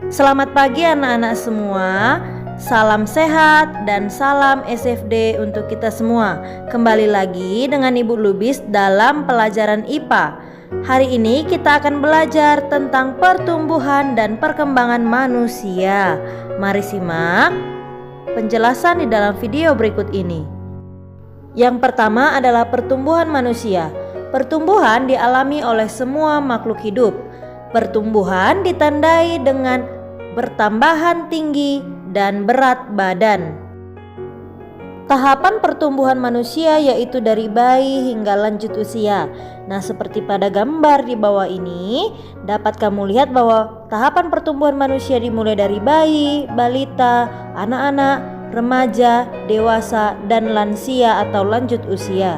Selamat pagi anak-anak semua. Salam sehat dan salam SFD untuk kita semua. Kembali lagi dengan Ibu Lubis dalam pelajaran IPA. Hari ini kita akan belajar tentang pertumbuhan dan perkembangan manusia. Mari simak penjelasan di dalam video berikut ini. Yang pertama adalah pertumbuhan manusia. Pertumbuhan dialami oleh semua makhluk hidup. Pertumbuhan ditandai dengan bertambahan tinggi dan berat badan. Tahapan pertumbuhan manusia yaitu dari bayi hingga lanjut usia. Nah, seperti pada gambar di bawah ini, dapat kamu lihat bahwa tahapan pertumbuhan manusia dimulai dari bayi, balita, anak-anak, remaja, dewasa, dan lansia atau lanjut usia.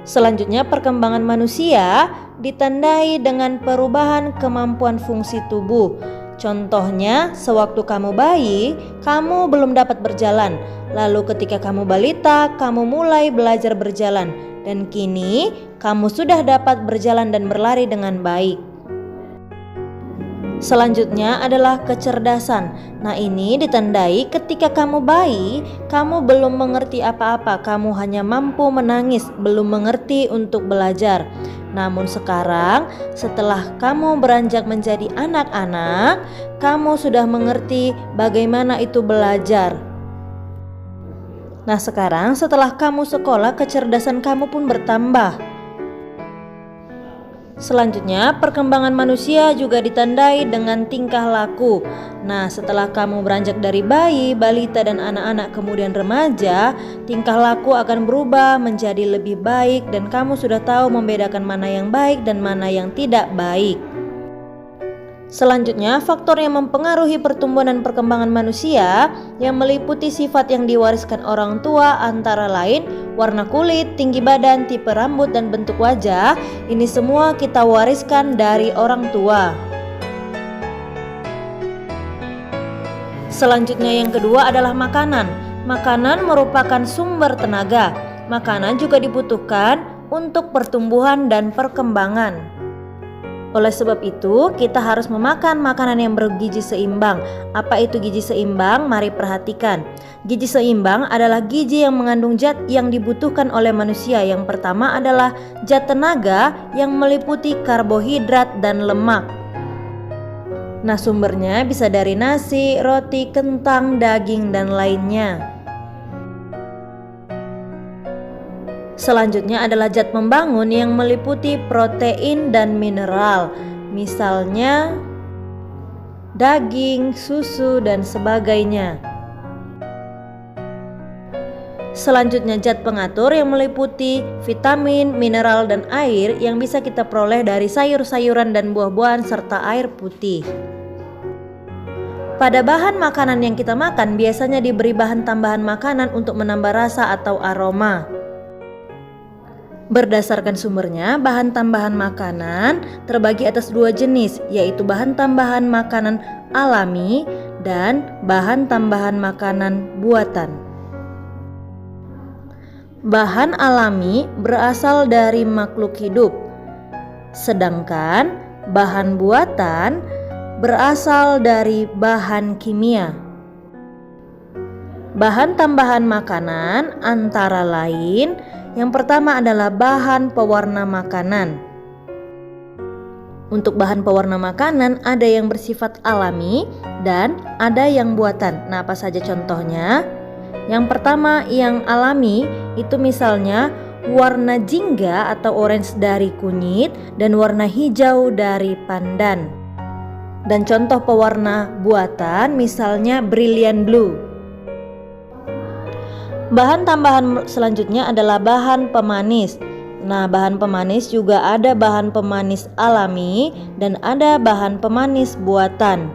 Selanjutnya, perkembangan manusia ditandai dengan perubahan kemampuan fungsi tubuh. Contohnya, sewaktu kamu bayi, kamu belum dapat berjalan. Lalu ketika kamu balita, kamu mulai belajar berjalan. Dan kini, kamu sudah dapat berjalan dan berlari dengan baik. Selanjutnya adalah kecerdasan. Nah, ini ditandai ketika kamu bayi, kamu belum mengerti apa-apa, kamu hanya mampu menangis, belum mengerti untuk belajar. Namun sekarang, setelah kamu beranjak menjadi anak-anak, kamu sudah mengerti bagaimana itu belajar. Nah, sekarang setelah kamu sekolah, kecerdasan kamu pun bertambah. Selanjutnya, perkembangan manusia juga ditandai dengan tingkah laku. Nah, setelah kamu beranjak dari bayi, balita, dan anak-anak kemudian remaja, tingkah laku akan berubah menjadi lebih baik dan kamu sudah tahu membedakan mana yang baik dan mana yang tidak baik. Selanjutnya, faktor yang mempengaruhi pertumbuhan dan perkembangan manusia yang meliputi sifat yang diwariskan orang tua antara lain warna kulit, tinggi badan, tipe rambut, dan bentuk wajah. Ini semua kita wariskan dari orang tua. Selanjutnya yang kedua adalah makanan. Makanan merupakan sumber tenaga. Makanan juga dibutuhkan untuk pertumbuhan dan perkembangan. Oleh sebab itu, kita harus memakan makanan yang bergizi seimbang. Apa itu gizi seimbang? Mari perhatikan. Gizi seimbang adalah gizi yang mengandung zat yang dibutuhkan oleh manusia. Yang pertama adalah zat tenaga yang meliputi karbohidrat dan lemak. Nah, sumbernya bisa dari nasi, roti, kentang, daging, dan lainnya. Selanjutnya adalah zat pembangun yang meliputi protein dan mineral, misalnya daging, susu, dan sebagainya. Selanjutnya zat pengatur yang meliputi vitamin, mineral, dan air yang bisa kita peroleh dari sayur-sayuran dan buah-buahan serta air putih. Pada bahan makanan yang kita makan biasanya diberi bahan tambahan makanan untuk menambah rasa atau aroma. Berdasarkan sumbernya, bahan tambahan makanan terbagi atas dua jenis, yaitu bahan tambahan makanan alami dan bahan tambahan makanan buatan. Bahan alami berasal dari makhluk hidup, sedangkan bahan buatan berasal dari bahan kimia. Bahan tambahan makanan antara lain yang pertama adalah bahan pewarna makanan. Untuk bahan pewarna makanan ada yang bersifat alami dan ada yang buatan. Nah, apa saja contohnya? Yang pertama yang alami itu misalnya warna jingga atau orange dari kunyit dan warna hijau dari pandan. Dan contoh pewarna buatan misalnya brilliant blue. Bahan tambahan selanjutnya adalah bahan pemanis. Nah, bahan pemanis juga ada bahan pemanis alami dan ada bahan pemanis buatan.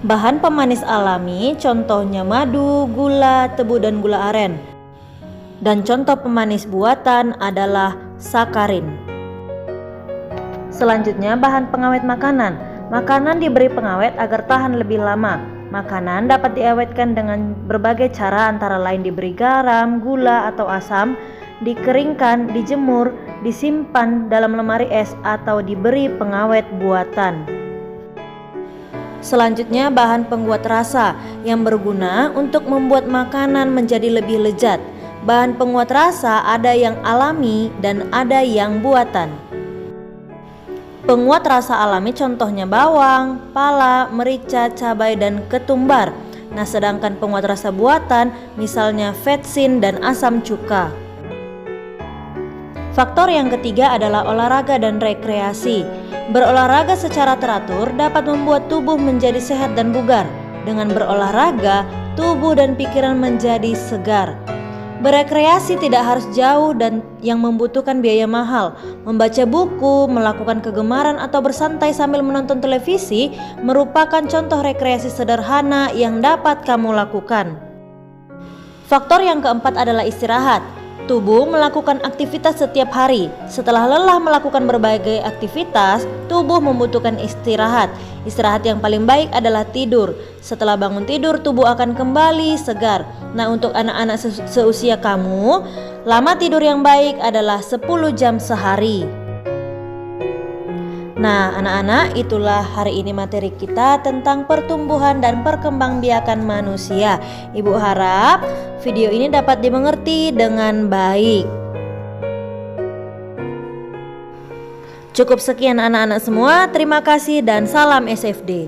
Bahan pemanis alami contohnya madu, gula, tebu, dan gula aren. Dan contoh pemanis buatan adalah sakarin. Selanjutnya bahan pengawet makanan. Makanan diberi pengawet agar tahan lebih lama. Makanan dapat diawetkan dengan berbagai cara antara lain diberi garam, gula, atau asam. dikeringkan, dijemur, disimpan dalam lemari es atau diberi pengawet buatan. Selanjutnya, bahan penguat rasa yang berguna untuk membuat makanan menjadi lebih lezat. Bahan penguat rasa ada yang alami dan ada yang buatan. Penguat rasa alami contohnya bawang, pala, merica, cabai, dan ketumbar. Nah, sedangkan penguat rasa buatan misalnya vetsin dan asam cuka. Faktor yang ketiga adalah olahraga dan rekreasi. Berolahraga secara teratur dapat membuat tubuh menjadi sehat dan bugar. Dengan berolahraga, tubuh dan pikiran menjadi segar. Berekreasi tidak harus jauh dan yang membutuhkan biaya mahal. Membaca buku, melakukan kegemaran atau bersantai sambil menonton televisi merupakan contoh rekreasi sederhana yang dapat kamu lakukan. Faktor yang keempat adalah istirahat. Tubuh melakukan aktivitas setiap hari. Setelah lelah melakukan berbagai aktivitas, tubuh membutuhkan istirahat. Istirahat yang paling baik adalah tidur. Setelah bangun tidur, tubuh akan kembali segar. Nah, untuk anak-anak seusia kamu, lama tidur yang baik adalah 10 jam sehari. Nah, anak-anak, itulah hari ini materi kita tentang pertumbuhan dan perkembangbiakan manusia. Ibu harap video ini dapat dimengerti dengan baik. Cukup sekian anak-anak semua. Terima kasih dan salam SFD.